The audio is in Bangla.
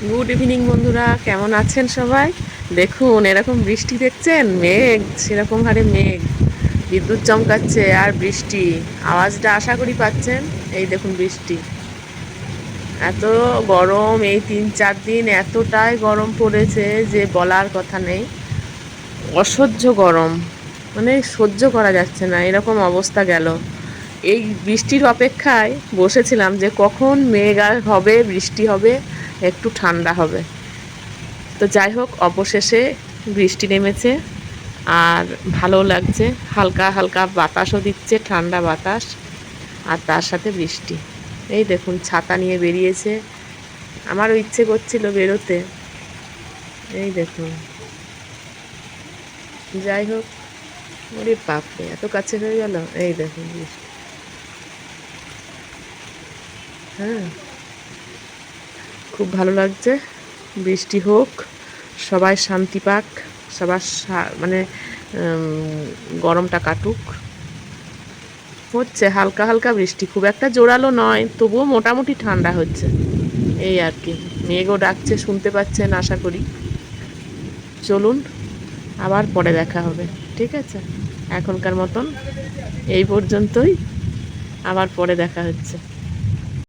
গুড ইভিনিং বন্ধুরা, কেমন আছেন সবাই? দেখুন এরকম বৃষ্টি দেখছেন, মেঘ সেরকম হারে মেঘ, বিদ্যুৎ চমকাচ্ছে আর বৃষ্টি। আওয়াজটা আশা করি পাচ্ছেন। এই দেখুন বৃষ্টি। এত গরম, এই 3-4 দিন এতটাই গরম পড়েছে যে বলার কথা নেই। অসহ্য গরম, মানে সহ্য করা যাচ্ছে না, এরকম অবস্থা গেল। এই বৃষ্টির অপেক্ষায় বসেছিলাম যে কখন মেঘ আর হবে, বৃষ্টি হবে, একটু ঠান্ডা হবে। তো যাই হোক, অবশেষে বৃষ্টি নেমেছে আর ভালো লাগছে। হালকা হালকা বাতাসও দিচ্ছে, ঠান্ডা বাতাস, আর তার সাথে বৃষ্টি। এই দেখুন ছাতা নিয়ে বেরিয়েছে, আমারও ইচ্ছে করছিল বেরোতে। এই দেখুন, যাই হোক। ওরে বাপরে, এত কাছে হয়ে গেল। এই দেখুন বৃষ্টি। হ্যাঁ, খুব ভালো লাগছে। বৃষ্টি হোক, সবাই শান্তি পাক, সবার মানে গরমটা কাটুক। হচ্ছে হালকা হালকা বৃষ্টি, খুব একটা জোরালো নয়, তবুও মোটামুটি ঠান্ডা হচ্ছে। এই আর কি। মেঘও ডাকছে, শুনতে পাচ্ছেন আশা করি। চলুন, আবার পরে দেখা হবে। ঠিক আছে, এখনকার মতন এই পর্যন্তই। আবার পরে দেখা হচ্ছে।